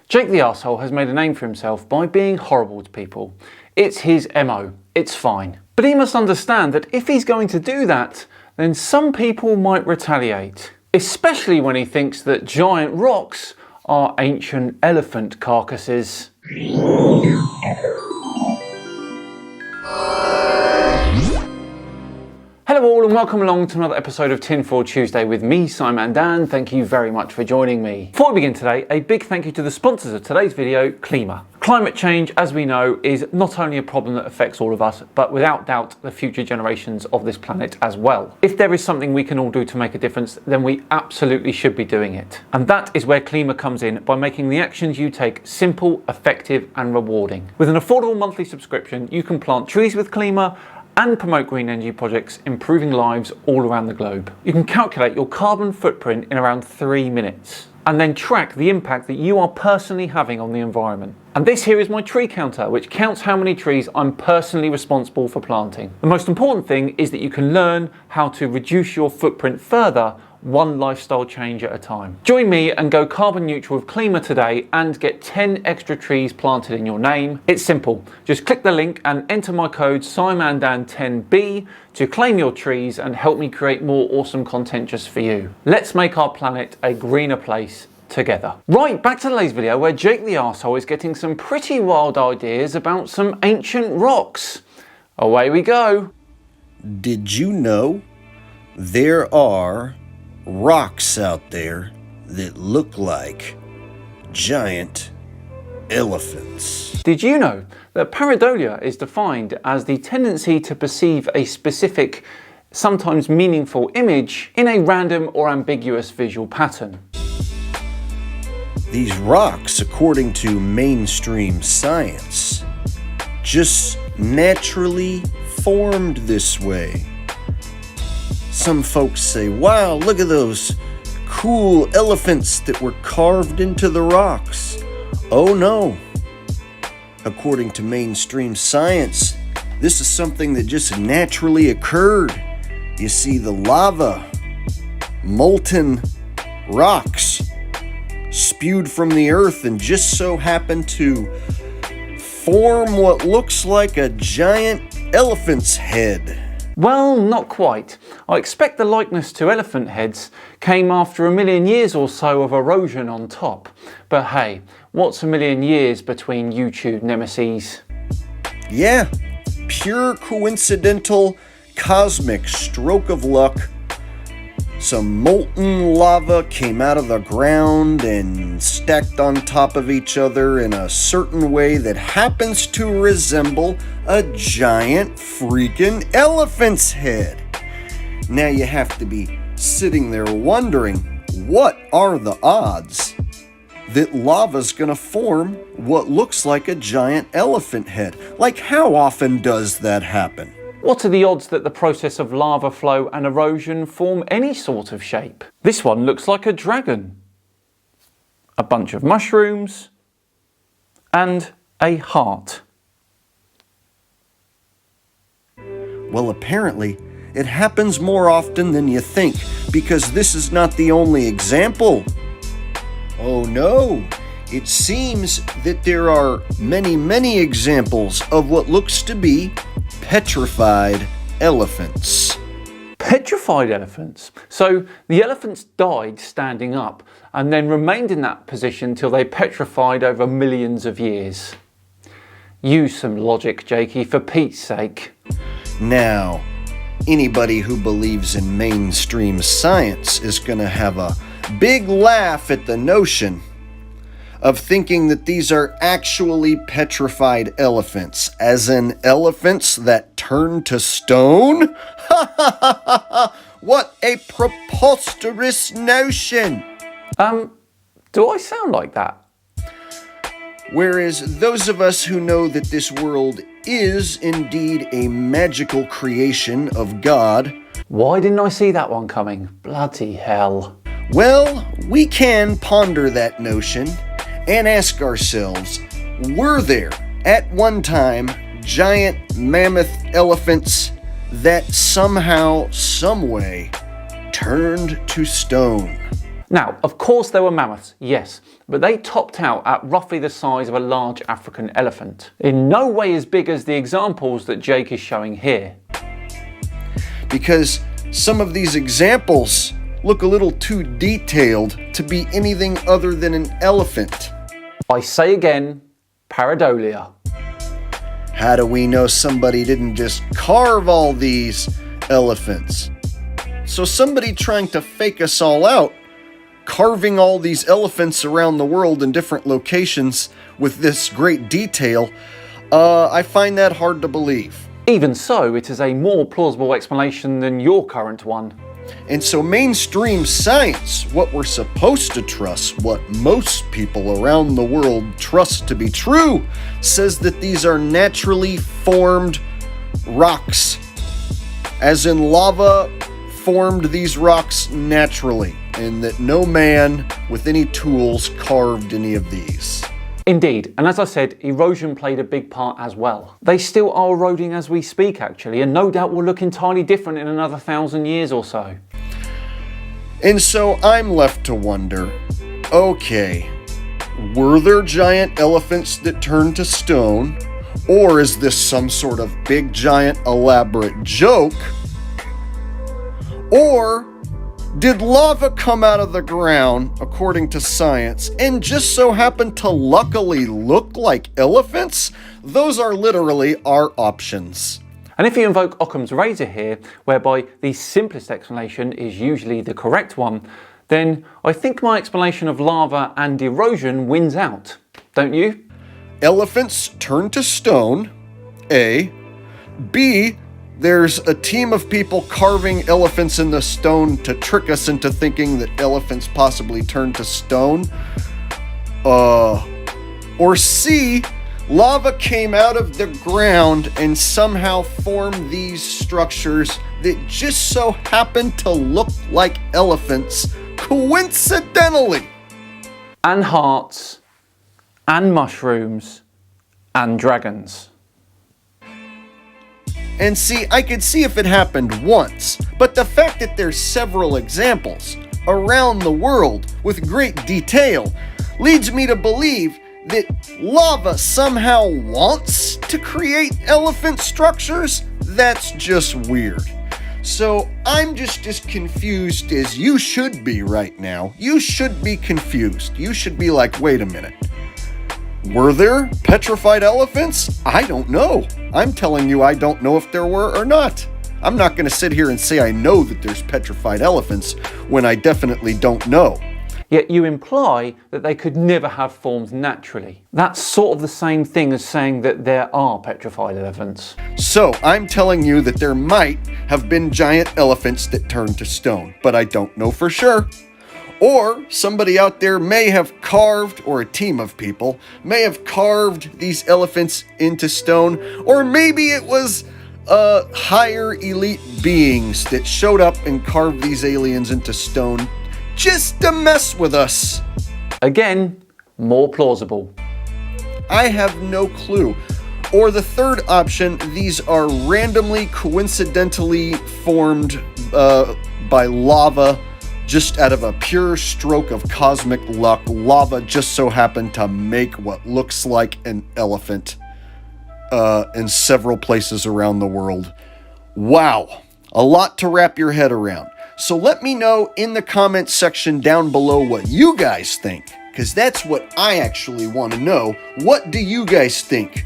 Jake the arsehole has made a name for himself by being horrible to people. It's his MO, it's fine. But he must understand that if he's going to do that, then some people might retaliate. Especially when he thinks that giant rocks are ancient elephant carcasses. Hello all and welcome along to another episode of Tinfoil Tuesday with me, Simon Dan. Thank you very much for joining me. Before we begin today, a big thank you to the sponsors of today's video, Klima. Climate change, as we know, is not only a problem that affects all of us, but without doubt the future generations of this planet as well. If there is something we can all do to make a difference, then we absolutely should be doing it. And that is where Klima comes in, by making the actions you take simple, effective and rewarding. With an affordable monthly subscription, you can plant trees with Klima and promote green energy projects, improving lives all around the globe. You can calculate your carbon footprint in around 3 minutes and then track the impact that you are personally having on the environment. And this here is my tree counter, which counts how many trees I'm personally responsible for planting. The most important thing is that you can learn how to reduce your footprint further, one lifestyle change at a time. Join me and go carbon neutral with Klima today and get 10 extra trees planted in your name. It's simple. Just click the link and enter my code SIMANDAN10B to claim your trees and help me create more awesome content just for you. Let's make our planet a greener place together. Right, back to today's video where Jake the arsehole is getting some pretty wild ideas about some ancient rocks. Away we go. Did you know there are rocks out there that look like giant elephants? Did you know that pareidolia is defined as the tendency to perceive a specific, sometimes meaningful image in a random or ambiguous visual pattern? These rocks, according to mainstream science, just naturally formed this way. Some folks say, wow, look at those cool elephants that were carved into the rocks. Oh no. According to mainstream science, this is something that just naturally occurred. You see the lava, molten rocks spewed from the earth and just so happened to form what looks like a giant elephant's head. Well, not quite. I expect the likeness to elephant heads came after a million years or so of erosion on top. But hey, what's a million years between YouTube nemeses? Yeah, pure coincidental cosmic stroke of luck. Some molten lava came out of the ground and stacked on top of each other in a certain way that happens to resemble a giant freaking elephant's head. Now you have to be sitting there wondering, what are the odds that lava's gonna form what looks like a giant elephant head? Like, how often does that happen? What are the odds that the process of lava flow and erosion form any sort of shape? This one looks like a dragon, a bunch of mushrooms, and a heart. Well, apparently, it happens more often than you think, because this is not the only example. Oh no, it seems that there are many examples of what looks to be petrified elephants. Petrified elephants? So the elephants died standing up and then remained in that position till they petrified over millions of years. Use some logic, Jakey, for Pete's sake. Now, anybody who believes in mainstream science is going to have a big laugh at the notion of thinking that these are actually petrified elephants, as in elephants that turn to stone? What a preposterous notion! Do I sound like that? Whereas those of us who know that this world is indeed a magical creation of God, why didn't I see that one coming? Bloody hell. Well, we can ponder that notion and ask ourselves, were there at one time giant mammoth elephants that somehow, someway turned to stone? Now, of course there were mammoths, yes, but they topped out at roughly the size of a large African elephant. In no way as big as the examples that Jake is showing here. Because some of these examples look a little too detailed to be anything other than an elephant. I say again, pareidolia. How do we know somebody didn't just carve all these elephants? So somebody trying to fake us all out, carving all these elephants around the world in different locations with this great detail, I find that hard to believe. Even so, it is a more plausible explanation than your current one. And so mainstream science, what we're supposed to trust, what most people around the world trust to be true, says that these are naturally formed rocks. As in lava formed these rocks naturally, and that no man with any tools carved any of these. Indeed, and as I said, erosion played a big part as well. They still are eroding as we speak actually, and no doubt will look entirely different in another 1,000 years or so. And so I'm left to wonder, okay, were there giant elephants that turned to stone? Or is this some sort of big giant elaborate joke? Or did lava come out of the ground, according to science, and just so happen to luckily look like elephants? Those are literally our options. And if you invoke Occam's razor here, whereby the simplest explanation is usually the correct one, then I think my explanation of lava and erosion wins out, don't you? Elephants turn to stone, A. B. There's a team of people carving elephants in the stone to trick us into thinking that elephants possibly turned to stone. Or C. Lava came out of the ground and somehow formed these structures that just so happen to look like elephants, coincidentally. And hearts, and mushrooms, and dragons. And see, I could see if it happened once, but the fact that there's several examples around the world with great detail leads me to believe that lava somehow wants to create elephant structures. That's just weird. So I'm just as confused as you should be right now. You should be confused. You should be like, wait a minute. Were there petrified elephants? I don't know. I'm telling you I don't know if there were or not. I'm not going to sit here and say I know that there's petrified elephants when I definitely don't know. Yet you imply that they could never have formed naturally. That's sort of the same thing as saying that there are petrified elephants. So I'm telling you that there might have been giant elephants that turned to stone, but I don't know for sure. Or somebody out there may have carved, or a team of people may have carved these elephants into stone, or maybe it was higher elite beings that showed up and carved these aliens into stone just to mess with us. Again, more plausible. I have no clue. Or the third option, these are randomly, coincidentally formed by lava, just out of a pure stroke of cosmic luck. Lava just so happened to make what looks like an elephant in several places around the world. Wow, a lot to wrap your head around. So let me know in the comments section down below what you guys think, because that's what I actually want to know. What do you guys think?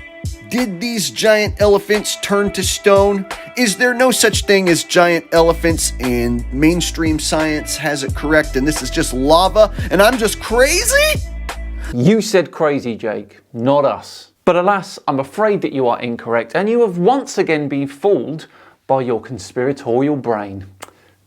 Did these giant elephants turn to stone? Is there no such thing as giant elephants and mainstream science has it correct and this is just lava and I'm just crazy? You said crazy, Jake, not us. But alas, I'm afraid that you are incorrect and you have once again been fooled by your conspiratorial brain.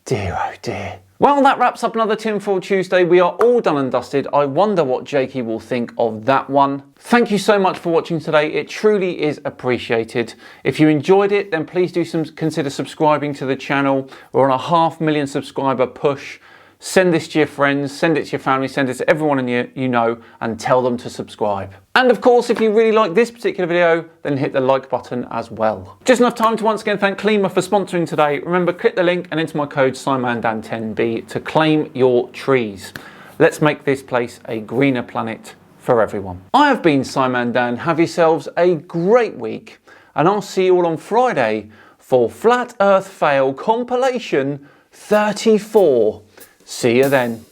Dear, oh dear. Well, that wraps up another Tinfoil Tuesday. We are all done and dusted. I wonder what Jakey will think of that one. Thank you so much for watching today. It truly is appreciated. If you enjoyed it, then please do consider subscribing to the channel. We're on a 500,000 subscriber push. Send this to your friends, send it to your family, send it to everyone you know, and tell them to subscribe. And of course, if you really like this particular video, then hit the like button as well. Just enough time to once again thank Klima for sponsoring today. Remember, click the link and enter my code SIMANDAN10B to claim your trees. Let's make this place a greener planet for everyone. I have been SIMANDAN. Have yourselves a great week, and I'll see you all on Friday for Flat Earth Fail Compilation 34. See you then.